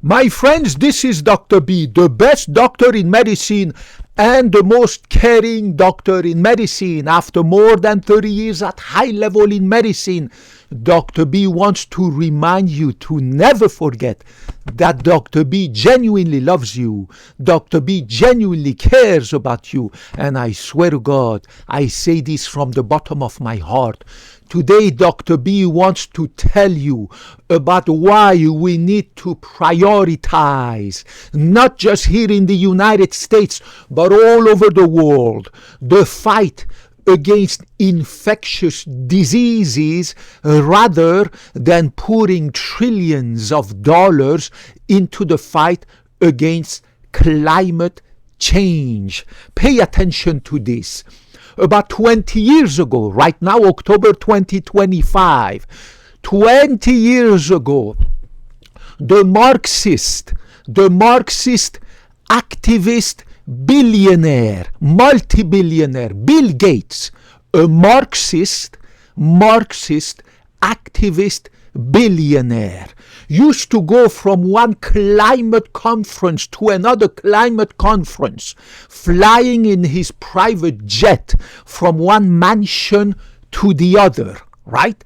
My friends, this is Dr. B, the best doctor in medicine and the most caring doctor in medicine. After more than 30 years at high level in medicine, Dr. B wants to remind you to never forget that Dr. B genuinely loves you. Dr. B genuinely cares about you. And I swear to God, I say this from the bottom of my heart. Today, Dr. B wants to tell you about why we need to prioritize, not just here in the United States, but all over the world, the fight against infectious diseases rather than putting trillions of dollars into the fight against climate change. Pay attention to this. About 20 years ago, right now, October 2025, 20 years ago, the Marxist activist billionaire, multi-billionaire, Bill Gates, a Marxist activist billionaire, used to go from one climate conference to another climate conference, flying in his private jet from one mansion to the other, right?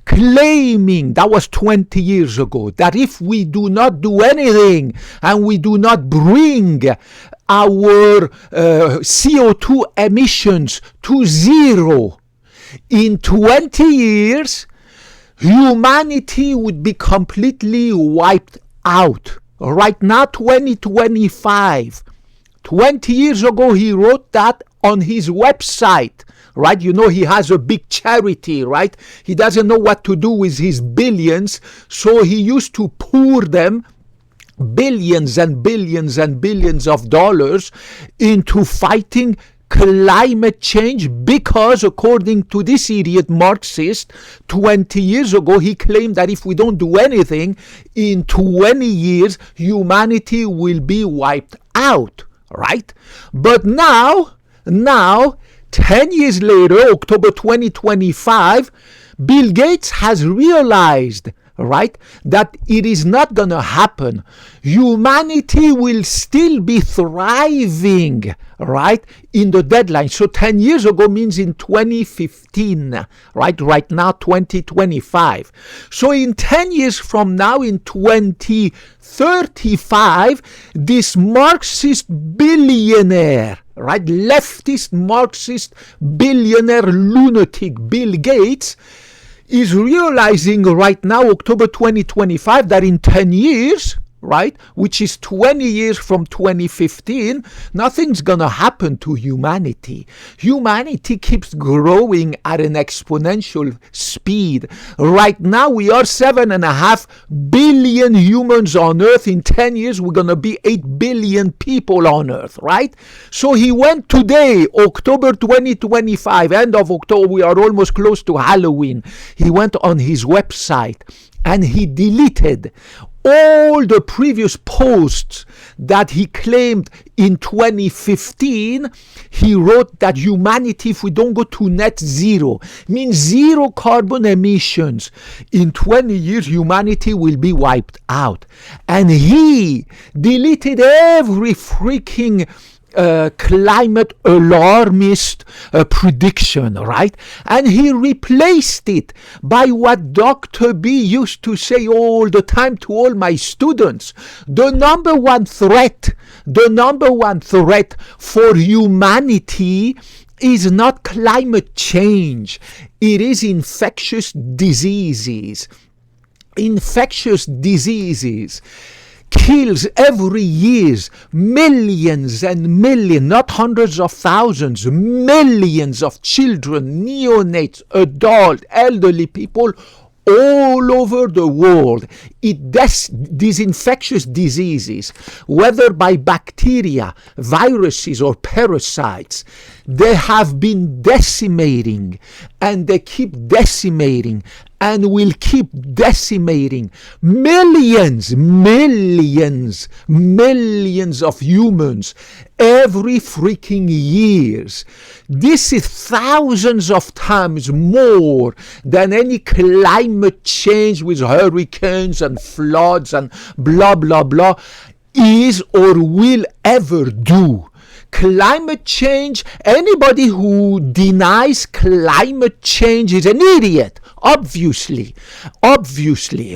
Claiming, that was 20 years ago, that if we do not do anything and we do not bring our CO2 emissions to zero, in 20 years, humanity would be completely wiped out. Right now, 2025. 20 years ago, he wrote that on his website. Right? You know, he has a big charity, right? He doesn't know what to do with his billions, so he used to pour them, billions and billions and billions of dollars, into fighting climate change, because according to this idiot Marxist, 20 years ago, he claimed that if we don't do anything, in 20 years, humanity will be wiped out, right? But now, 10 years later, October 2025, Bill Gates has realized, right, that it is not going to happen. Humanity will still be thriving, right, in the deadline. So 10 years ago means in 2015, right now 2025. So in 10 years from now, in 2035, this Marxist billionaire, right, leftist Marxist billionaire lunatic Bill Gates is realizing right now, October 2025, that in 10 years, right, which is 20 years from 2015, nothing's gonna happen to humanity. Humanity keeps growing at an exponential speed. Right now, we are 7.5 billion humans on Earth. In 10 years, we're gonna be 8 billion people on Earth, right? So he went today, October 2025, end of October, we are almost close to Halloween. He went on his website and he deleted all the previous posts that he claimed in 2015. He wrote that humanity, if we don't go to net zero, means zero carbon emissions, in 20 years humanity will be wiped out. And he deleted every freaking climate alarmist prediction, right? And he replaced it by what Dr. B used to say all the time to all my students. The number one threat for humanity is not climate change. It is infectious diseases. Infectious diseases kills every year millions and millions, not hundreds of thousands, millions of children, neonates, adult, elderly people all over the world. These infectious diseases, whether by bacteria, viruses, or parasites, they have been decimating, and they keep decimating and will keep decimating millions of humans every freaking years. This is thousands of times more than any climate change with hurricanes and floods and blah blah blah is or will ever do. Climate change, anybody who denies climate change is an idiot. Obviously,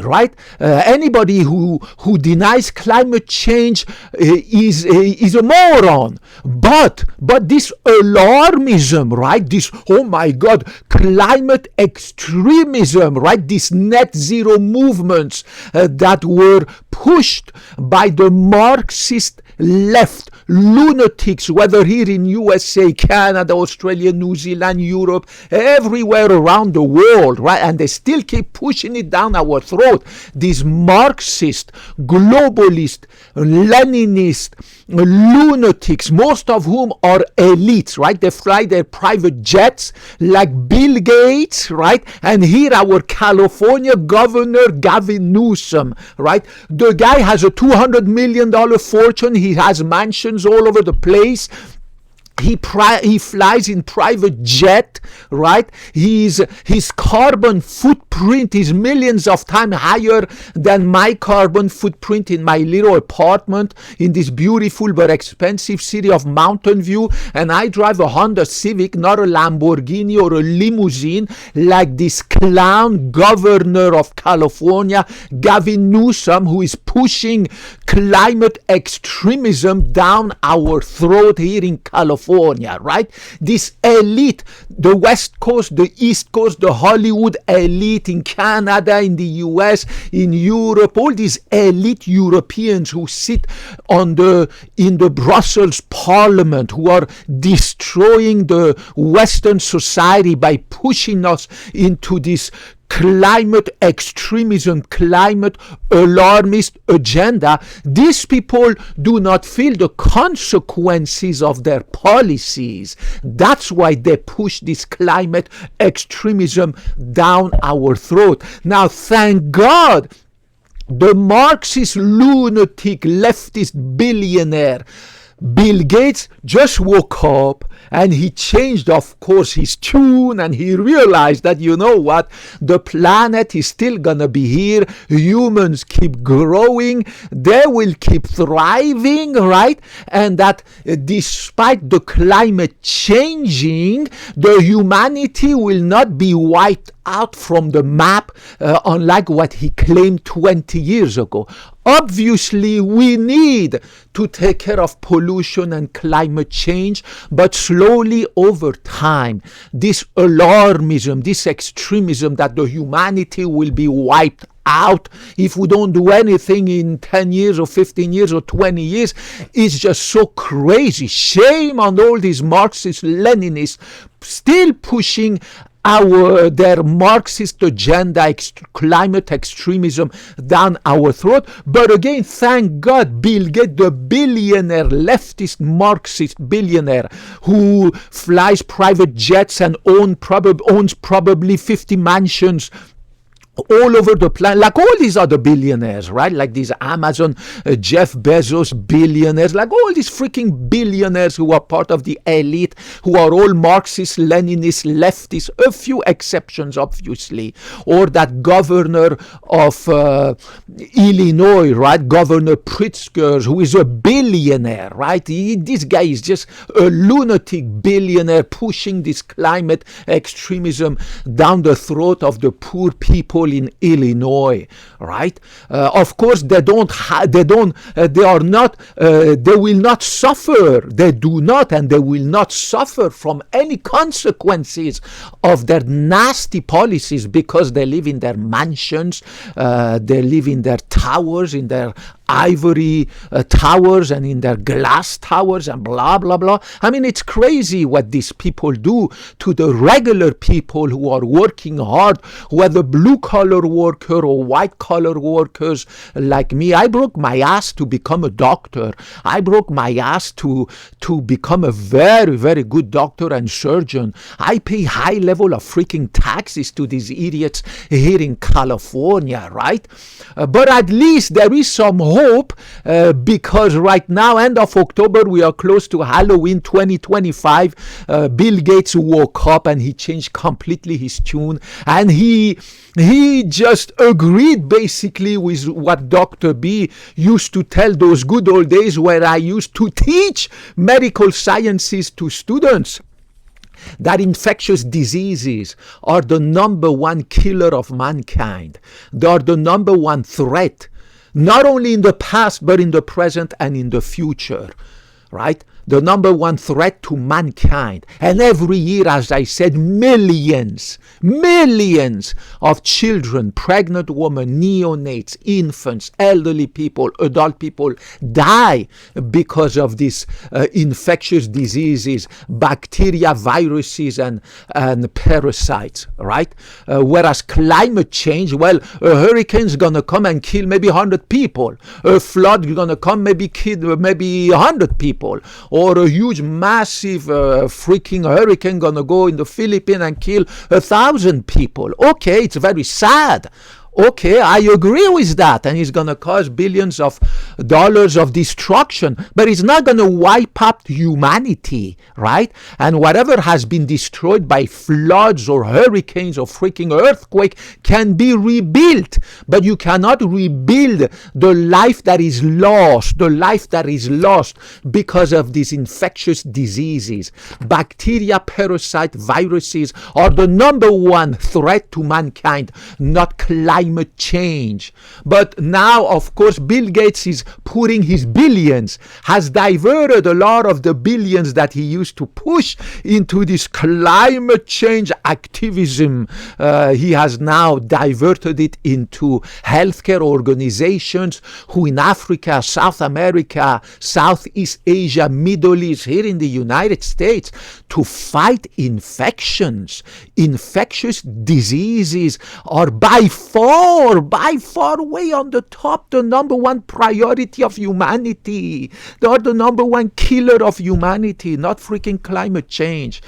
right? Anybody who denies climate change is a moron. But this alarmism, right? This, oh my God, climate extremism, right? These net zero movements that were pushed by the Marxist left lunatics, whether here in USA, Canada, Australia, New Zealand, Europe, everywhere around the world, right? And they still keep pushing it down our throat. These Marxist, globalist, Leninist lunatics, most of whom are elites, right? They fly their private jets like Bill Gates, right? And here our California governor, Gavin Newsom, right? The guy has a $200 million fortune. He has mansions all over the place. He flies in private jet, right? His carbon footprint is millions of times higher than my carbon footprint in my little apartment in this beautiful but expensive city of Mountain View. And I drive a Honda Civic, not a Lamborghini or a limousine like this clown governor of California, Gavin Newsom, who is pushing climate extremism down our throat here in California. Right? This elite, the West Coast, the East Coast, the Hollywood elite in Canada, in the US, in Europe, all these elite Europeans who sit in the Brussels Parliament, who are destroying the Western society by pushing us into this climate extremism, climate alarmist agenda. These people do not feel the consequences of their policies. That's why they push this climate extremism down our throat. Now, thank God, the Marxist lunatic leftist billionaire Bill Gates just woke up and he changed, of course, his tune, and he realized that, you know what, the planet is still gonna be here. Humans keep growing, they will keep thriving, right? And that despite the climate changing, the humanity will not be wiped out from the map, unlike what he claimed 20 years ago. Obviously, we need to take care of pollution and climate change, but slowly over time, this alarmism, this extremism that the humanity will be wiped out if we don't do anything in 10 years or 15 years or 20 years is just so crazy. Shame on all these Marxist Leninists still pushing their Marxist agenda, climate extremism down our throat. But again, thank God, Bill Gates, the billionaire, leftist Marxist billionaire who flies private jets and owns probably 50 mansions all over the planet, like all these other billionaires, right? Like these Amazon, Jeff Bezos billionaires, like all these freaking billionaires who are part of the elite, who are all Marxist, Leninist, leftists, a few exceptions, obviously. Or that governor of Illinois, right? Governor Pritzker, who is a billionaire, right? This guy is just a lunatic billionaire pushing this climate extremism down the throat of the poor people in Illinois, right? Of course, they will not suffer. They do not, and they will not suffer from any consequences of their nasty policies because they live in their mansions, they live in their towers, in their ivory towers and in their glass towers and blah, blah, blah. I mean, it's crazy what these people do to the regular people who are working hard, whether blue-collar worker or white-collar workers like me. I broke my ass to become a doctor. I broke my ass to become a very, very good doctor and surgeon. I pay high level of freaking taxes to these idiots here in California, right? But at least there is some hope because right now, end of October, we are close to Halloween 2025. Bill Gates woke up and he changed completely his tune, and he just agreed basically with what Dr. B used to tell those good old days where I used to teach medical sciences to students, that infectious diseases are the number one killer of mankind. They are the number one threat, not only in the past, but in the present and in the future, right? The number one threat to mankind. And every year, as I said, millions of children, pregnant women, neonates, infants, elderly people, adult people die because of these infectious diseases, bacteria, viruses, and parasites, right? Whereas climate change, well, a hurricane is going to come and kill maybe 100 people. A flood is going to come, maybe kill maybe 100 people. Or a huge, massive freaking hurricane gonna go in the Philippines and kill 1,000 people. Okay, it's very sad. Okay, I agree with that, and it's going to cause billions of dollars of destruction, but it's not going to wipe out humanity, right? And whatever has been destroyed by floods or hurricanes or freaking earthquake can be rebuilt, but you cannot rebuild the life that is lost, because of these infectious diseases. Bacteria, parasite, viruses are the number one threat to mankind, not climate change. But now, of course, Bill Gates is putting his billions, has diverted a lot of the billions that he used to push into this climate change activism. He has now diverted it into healthcare organizations who in Africa, South America, Southeast Asia, Middle East, here in the United States, to fight infections. Infectious diseases are by far way on the top, the number one priority of humanity. They are the number one killer of humanity, not freaking climate change.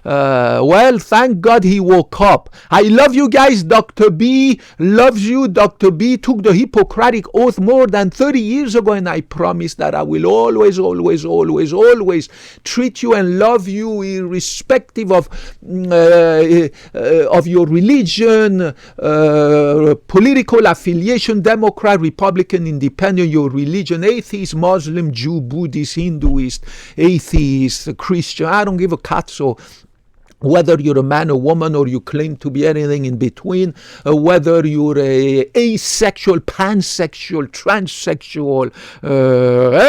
Well, thank God he woke up. I love you guys. Dr. B loves you. Dr. B took the Hippocratic Oath more than 30 years ago, and I promise that I will always treat you and love you irrespective of your religion, political affiliation, Democrat, Republican, Independent, your religion, atheist, Muslim, Jew, Buddhist, Hinduist, atheist, Christian. I don't give a cat. So whether you're a man or woman, or you claim to be anything in between, whether you're a asexual, pansexual, transsexual,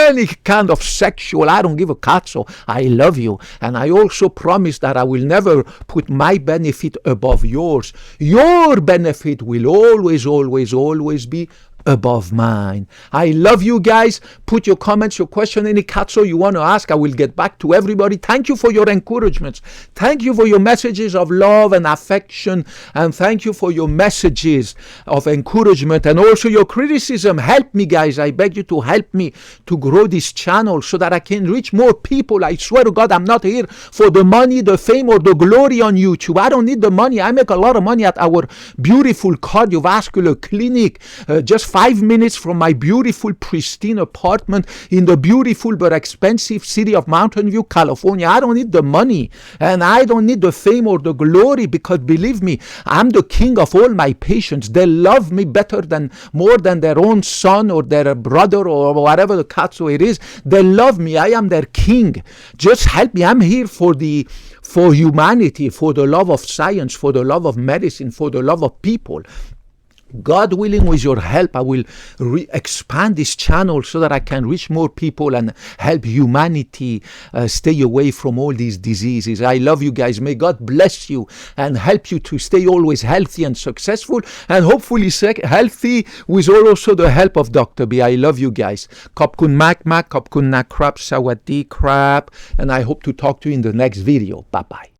any kind of sexual, I don't give a cat. So I love you, and I also promise that I will never put my benefit above yours. Your benefit will always be above mine. I love you guys. Put your comments, your question, any katso you want to ask. I will get back to everybody. Thank you for your encouragements. Thank you for your messages of love and affection. And thank you for your messages of encouragement and also your criticism. Help me, guys. I beg you to help me to grow this channel so that I can reach more people. I swear to God, I'm not here for the money, the fame, or the glory on YouTube. I don't need the money. I make a lot of money at our beautiful cardiovascular clinic. Just 5 minutes from my beautiful, pristine apartment in the beautiful but expensive city of Mountain View, California. I don't need the money, and I don't need the fame or the glory, because believe me, I'm the king of all my patients. They love me more than their own son or their brother or whatever the katso it is. They love me. I am their king. Just help me. I'm here for humanity, for the love of science, for the love of medicine, for the love of people. God willing, with your help, I will expand this channel so that I can reach more people and help humanity stay away from all these diseases. I love you guys. May God bless you and help you to stay always healthy and successful, and hopefully healthy with also the help of Dr. B. I love you guys. Kopkun mak, kopkun nakrap, sawadee krap, and I hope to talk to you in the next video. Bye-bye.